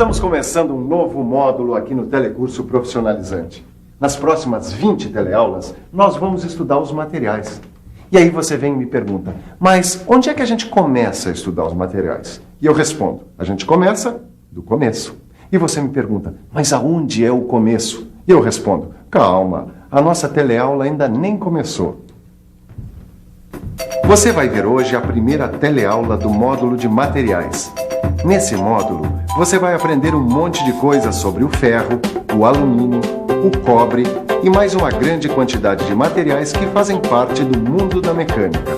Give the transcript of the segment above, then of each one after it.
Estamos começando um novo módulo aqui no Telecurso Profissionalizante. Nas próximas 20 teleaulas, nós vamos estudar os materiais. E aí você vem e me pergunta, mas onde é que a gente começa a estudar os materiais? E eu respondo, a gente começa do começo. E você me pergunta, mas aonde é o começo? E eu respondo, calma, a nossa teleaula ainda nem começou. Você vai ver hoje a primeira teleaula do módulo de materiais. Nesse módulo, você vai aprender um monte de coisas sobre o ferro, o alumínio, o cobre e mais uma grande quantidade de materiais que fazem parte do mundo da mecânica.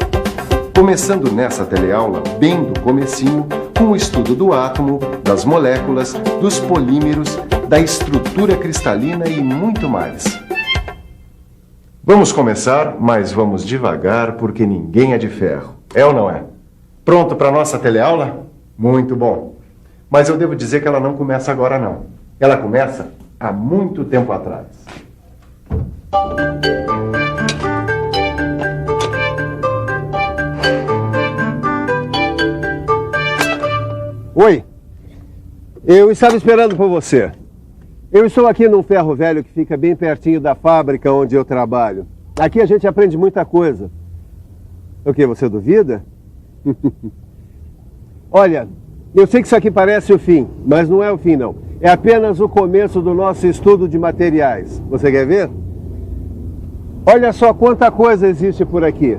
Começando nessa teleaula, bem do comecinho, com o estudo do átomo, das moléculas, dos polímeros, da estrutura cristalina e muito mais. Vamos começar, mas vamos devagar porque ninguém é de ferro. É ou não é? Pronto para a nossa teleaula? Muito bom. Mas eu devo dizer que ela não começa agora não. Ela começa há muito tempo atrás. Oi, eu estava esperando por você. Eu estou aqui num ferro velho que fica bem pertinho da fábrica onde eu trabalho. Aqui a gente aprende muita coisa. O que, você duvida? Olha, eu sei que isso aqui parece o fim, mas não é o fim não. É apenas o começo do nosso estudo de materiais. Você quer ver? Olha só quanta coisa existe por aqui.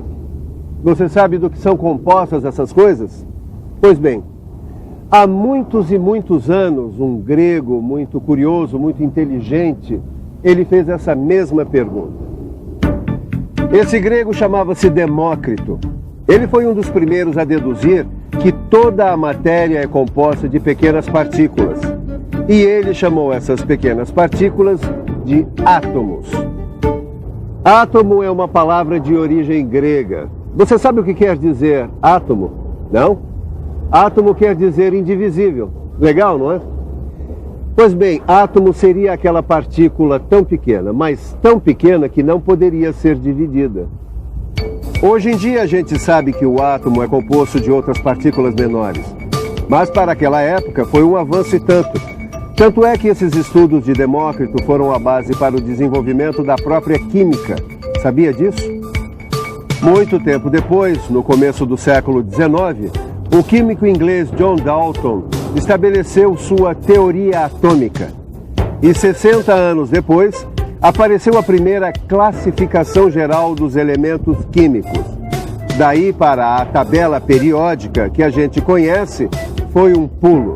Você sabe do que são compostas essas coisas? Pois bem, há muitos e muitos anos, um grego muito curioso, muito inteligente, ele fez essa mesma pergunta. Esse grego chamava-se Demócrito. Ele foi um dos primeiros a deduzir que toda a matéria é composta de pequenas partículas. E ele chamou essas pequenas partículas de átomos. Átomo é uma palavra de origem grega. Você sabe o que quer dizer átomo? Não? Átomo quer dizer indivisível. Legal, não é? Pois bem, átomo seria aquela partícula tão pequena, mas tão pequena que não poderia ser dividida. Hoje em dia a gente sabe que o átomo é composto de outras partículas menores. Mas para aquela época foi um avanço e tanto. Tanto é que esses estudos de Demócrito foram a base para o desenvolvimento da própria química. Sabia disso? Muito tempo depois, no começo do século XIX, o químico inglês John Dalton estabeleceu sua teoria atômica. E 60 anos depois, apareceu a primeira classificação geral dos elementos químicos. Daí para a tabela periódica que a gente conhece, foi um pulo.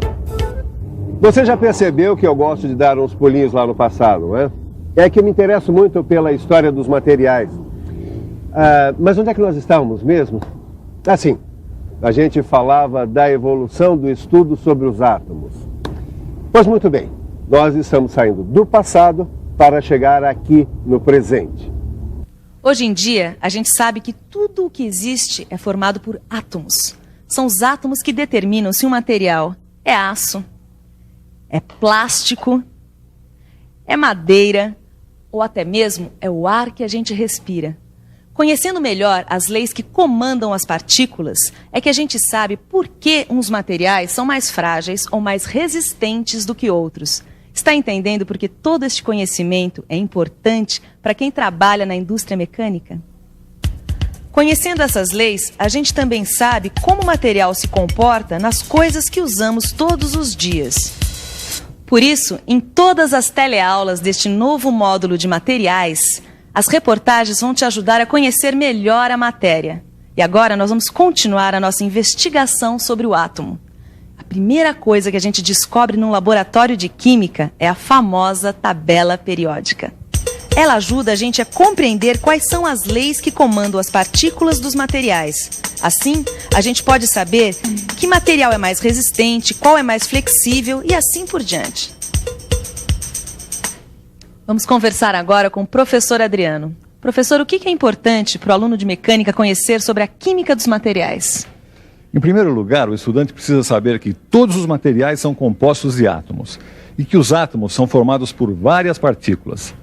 Você já percebeu que eu gosto de dar uns pulinhos lá no passado, não é? É que eu me interesso muito pela história dos materiais. Mas onde é que nós estávamos mesmo? Assim, a gente falava da evolução do estudo sobre os átomos. Pois muito bem, nós estamos saindo do passado para chegar aqui no presente. Hoje em dia, a gente sabe que tudo o que existe é formado por átomos. São os átomos que determinam se um material é aço, é plástico, é madeira ou até mesmo é o ar que a gente respira. Conhecendo melhor as leis que comandam as partículas, é que a gente sabe por que uns materiais são mais frágeis ou mais resistentes do que outros. Está entendendo por que todo este conhecimento é importante para quem trabalha na indústria mecânica? Conhecendo essas leis, a gente também sabe como o material se comporta nas coisas que usamos todos os dias. Por isso, em todas as teleaulas deste novo módulo de materiais, as reportagens vão te ajudar a conhecer melhor a matéria. E agora nós vamos continuar a nossa investigação sobre o átomo. A primeira coisa que a gente descobre num laboratório de química é a famosa tabela periódica. Ela ajuda a gente a compreender quais são as leis que comandam as partículas dos materiais. Assim, a gente pode saber que material é mais resistente, qual é mais flexível e assim por diante. Vamos conversar agora com o professor Adriano. Professor, o que é importante para o aluno de mecânica conhecer sobre a química dos materiais? Em primeiro lugar, o estudante precisa saber que todos os materiais são compostos de átomos e que os átomos são formados por várias partículas.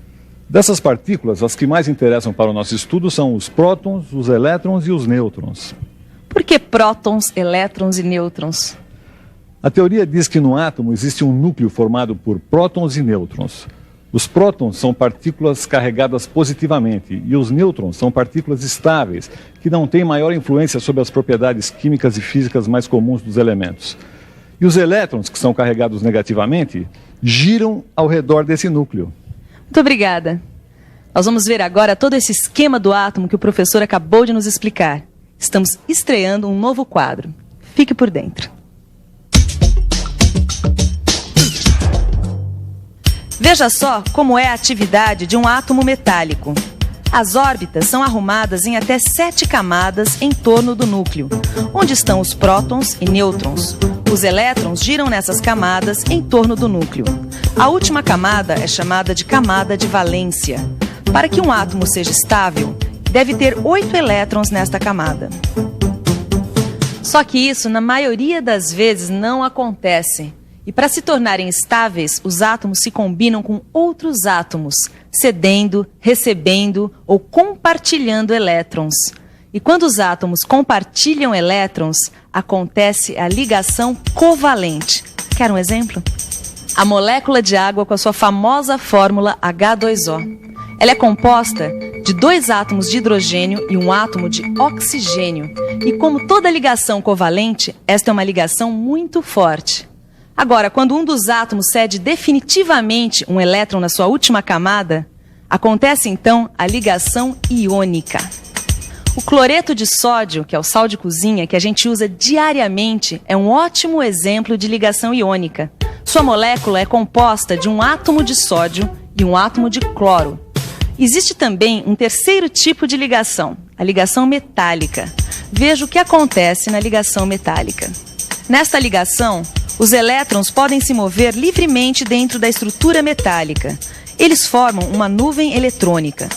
Dessas partículas, as que mais interessam para o nosso estudo são os prótons, os elétrons e os nêutrons. Por que prótons, elétrons e nêutrons? A teoria diz que no átomo existe um núcleo formado por prótons e nêutrons. Os prótons são partículas carregadas positivamente e os nêutrons são partículas estáveis, que não têm maior influência sobre as propriedades químicas e físicas mais comuns dos elementos. E os elétrons, que são carregados negativamente, giram ao redor desse núcleo. Muito obrigada. Nós vamos ver agora todo esse esquema do átomo que o professor acabou de nos explicar. Estamos estreando um novo quadro. Fique por dentro. Veja só como é a atividade de um átomo metálico. As órbitas são arrumadas em até 7 camadas em torno do núcleo, onde estão os prótons e nêutrons. Os elétrons giram nessas camadas em torno do núcleo. A última camada é chamada de camada de valência. Para que um átomo seja estável, deve ter 8 elétrons nesta camada. Só que isso, na maioria das vezes, não acontece. E para se tornarem estáveis, os átomos se combinam com outros átomos, cedendo, recebendo ou compartilhando elétrons. E quando os átomos compartilham elétrons, acontece a ligação covalente. Quer um exemplo? A molécula de água com a sua famosa fórmula H2O. Ela é composta de 2 átomos de hidrogênio e um átomo de oxigênio. E como toda ligação covalente, esta é uma ligação muito forte. Agora, quando um dos átomos cede definitivamente um elétron na sua última camada, acontece então a ligação iônica. O cloreto de sódio, que é o sal de cozinha que a gente usa diariamente, é um ótimo exemplo de ligação iônica. Sua molécula é composta de um átomo de sódio e um átomo de cloro. Existe também um terceiro tipo de ligação, a ligação metálica. Veja o que acontece na ligação metálica. Nesta ligação, os elétrons podem se mover livremente dentro da estrutura metálica. Eles formam uma nuvem eletrônica.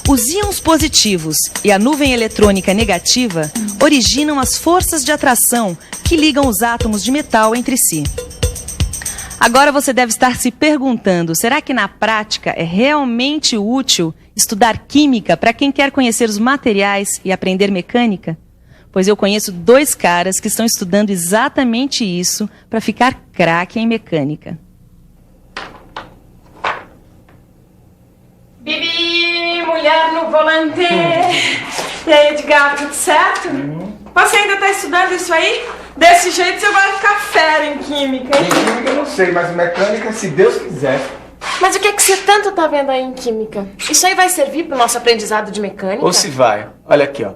Os íons positivos e a nuvem eletrônica negativa originam as forças de atração que ligam os átomos de metal entre si. Agora você deve estar se perguntando, será que na prática é realmente útil estudar química para quem quer conhecer os materiais e aprender mecânica? Pois eu conheço 2 caras que estão estudando exatamente isso para ficar craque em mecânica. Bibi, mulher no volante. E aí, Edgar, tudo certo? Você ainda tá estudando isso aí? Desse jeito você vai ficar fera em química, hein? Em química eu não sei, mas mecânica, se Deus quiser. Mas o que é que você tanto tá vendo aí em química? Isso aí vai servir pro nosso aprendizado de mecânica? Ou se vai. Olha aqui, ó.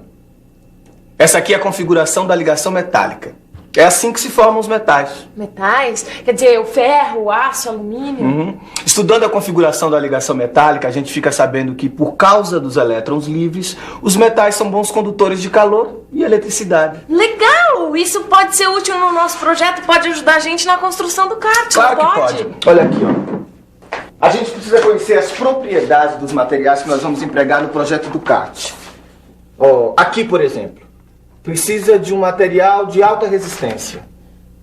Essa aqui é a configuração da ligação metálica. É assim que se formam os metais. Metais? Quer dizer, o ferro, o aço, o alumínio? Estudando a configuração da ligação metálica, a gente fica sabendo que, por causa dos elétrons livres, os metais são bons condutores de calor e eletricidade. Legal! Isso pode ser útil no nosso projeto, pode ajudar a gente na construção do kart, Claro não que pode. Olha aqui, ó. A gente precisa conhecer as propriedades dos materiais que nós vamos empregar no projeto do kart. Ó, aqui, por exemplo, precisa de um material de alta resistência.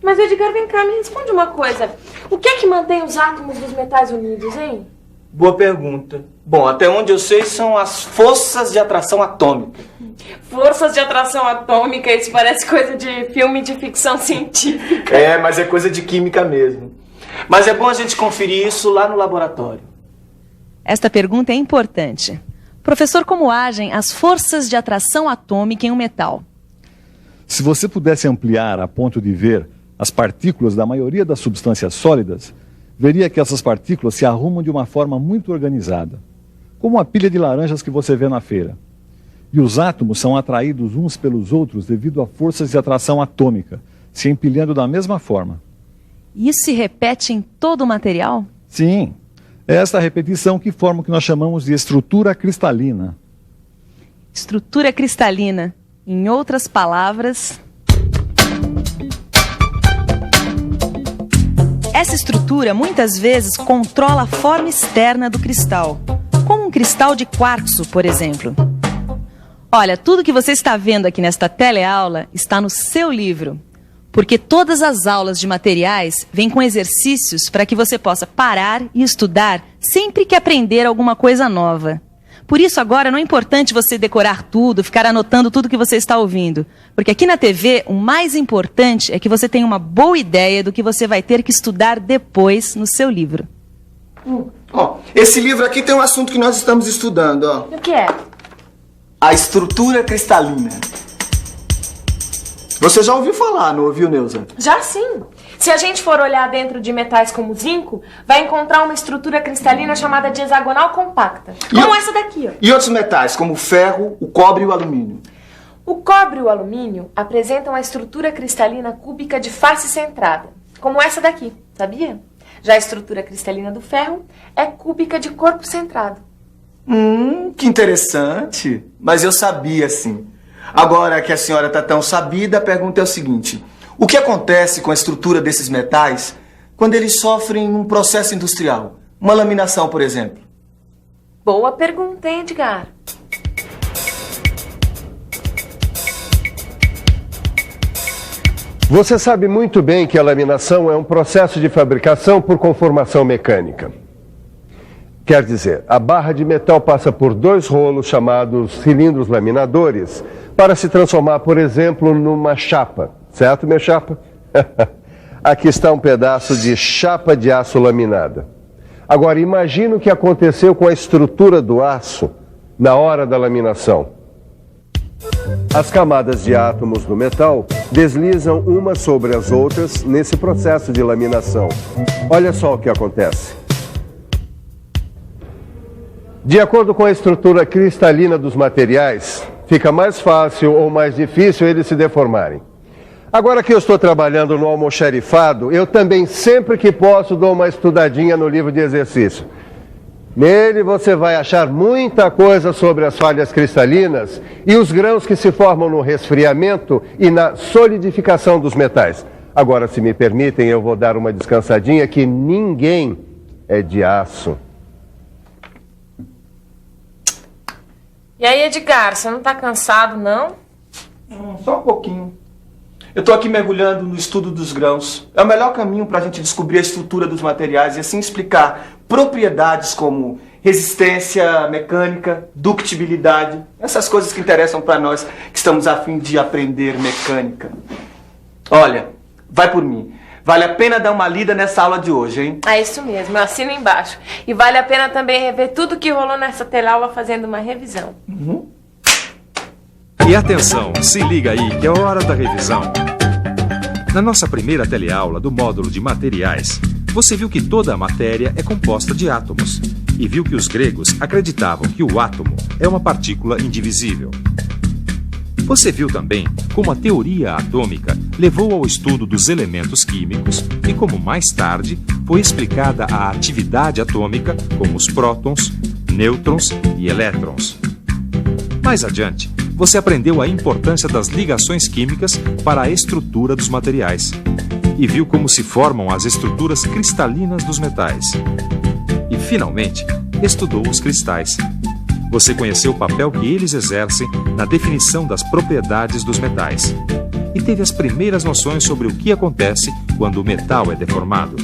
Mas, Edgar, vem cá, me responde uma coisa. O que é que mantém os átomos dos metais unidos, hein? Boa pergunta. Bom, até onde eu sei são as forças de atração atômica. Forças de atração atômica, isso parece coisa de filme de ficção científica. É, mas é coisa de química mesmo. Mas é bom a gente conferir isso lá no laboratório. Esta pergunta é importante. Professor, como agem as forças de atração atômica em um metal? Se você pudesse ampliar a ponto de ver as partículas da maioria das substâncias sólidas, veria que essas partículas se arrumam de uma forma muito organizada, como uma pilha de laranjas que você vê na feira. E os átomos são atraídos uns pelos outros devido a forças de atração atômica, se empilhando da mesma forma. Isso se repete em todo o material? Sim, é esta repetição que forma o que nós chamamos de estrutura cristalina. Estrutura cristalina. Em outras palavras, essa estrutura muitas vezes controla a forma externa do cristal, como um cristal de quartzo, por exemplo. Olha, tudo que você está vendo aqui nesta teleaula está no seu livro, porque todas as aulas de materiais vêm com exercícios para que você possa parar e estudar sempre que aprender alguma coisa nova. Por isso agora não é importante você decorar tudo, ficar anotando tudo que você está ouvindo. Porque aqui na TV, o mais importante é que você tenha uma boa ideia do que você vai ter que estudar depois no seu livro. Ó, esse livro aqui tem um assunto que nós estamos estudando, ó. O que é? A estrutura cristalina. Você já ouviu falar, não ouviu, Neuza? Já sim. Se a gente for olhar dentro de metais como o zinco, vai encontrar uma estrutura cristalina chamada de hexagonal compacta. Como essa daqui, ó. E outros metais, como o ferro, o cobre e o alumínio? O cobre e o alumínio apresentam a estrutura cristalina cúbica de face centrada, como essa daqui, sabia? Já a estrutura cristalina do ferro é cúbica de corpo centrado. Que interessante. Mas eu sabia, sim. Agora que a senhora está tão sabida, a pergunta é o seguinte: o que acontece com a estrutura desses metais quando eles sofrem um processo industrial? Uma laminação, por exemplo. Boa pergunta, hein, Edgar? Você sabe muito bem que a laminação é um processo de fabricação por conformação mecânica. Quer dizer, a barra de metal passa por 2 rolos chamados cilindros laminadores para se transformar, por exemplo, numa chapa. Certo, minha chapa? Aqui está um pedaço de chapa de aço laminada. Agora, imagine o que aconteceu com a estrutura do aço na hora da laminação. As camadas de átomos do metal deslizam umas sobre as outras nesse processo de laminação. Olha só o que acontece. De acordo com a estrutura cristalina dos materiais, fica mais fácil ou mais difícil eles se deformarem. Agora que eu estou trabalhando no almoxarifado, eu também, sempre que posso, dou uma estudadinha no livro de exercício. Nele você vai achar muita coisa sobre as falhas cristalinas e os grãos que se formam no resfriamento e na solidificação dos metais. Agora, se me permitem, eu vou dar uma descansadinha, que ninguém é de aço. E aí, Edgar, você não tá cansado, não? Só um pouquinho. Eu estou aqui mergulhando no estudo dos grãos. É o melhor caminho para a gente descobrir a estrutura dos materiais e assim explicar propriedades como resistência mecânica, ductibilidade, essas coisas que interessam para nós que estamos a fim de aprender mecânica. Olha, vai por mim. Vale a pena dar uma lida nessa aula de hoje, hein? É isso mesmo, eu assino embaixo. E vale a pena também rever tudo que rolou nessa teleaula fazendo uma revisão. E atenção, se liga aí que é hora da revisão. Na nossa primeira teleaula do módulo de materiais, você viu que toda a matéria é composta de átomos e viu que os gregos acreditavam que o átomo é uma partícula indivisível. Você viu também como a teoria atômica levou ao estudo dos elementos químicos e como mais tarde foi explicada a atividade atômica como os prótons, nêutrons e elétrons. Mais adiante, você aprendeu a importância das ligações químicas para a estrutura dos materiais e viu como se formam as estruturas cristalinas dos metais. E, finalmente, estudou os cristais. Você conheceu o papel que eles exercem na definição das propriedades dos metais e teve as primeiras noções sobre o que acontece quando o metal é deformado.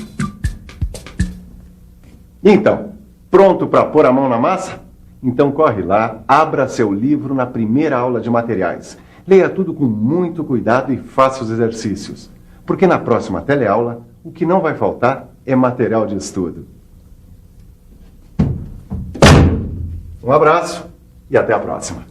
Então, pronto para pôr a mão na massa? Então corre lá, abra seu livro na primeira aula de materiais. Leia tudo com muito cuidado e faça os exercícios. Porque na próxima teleaula, o que não vai faltar é material de estudo. Um abraço e até a próxima.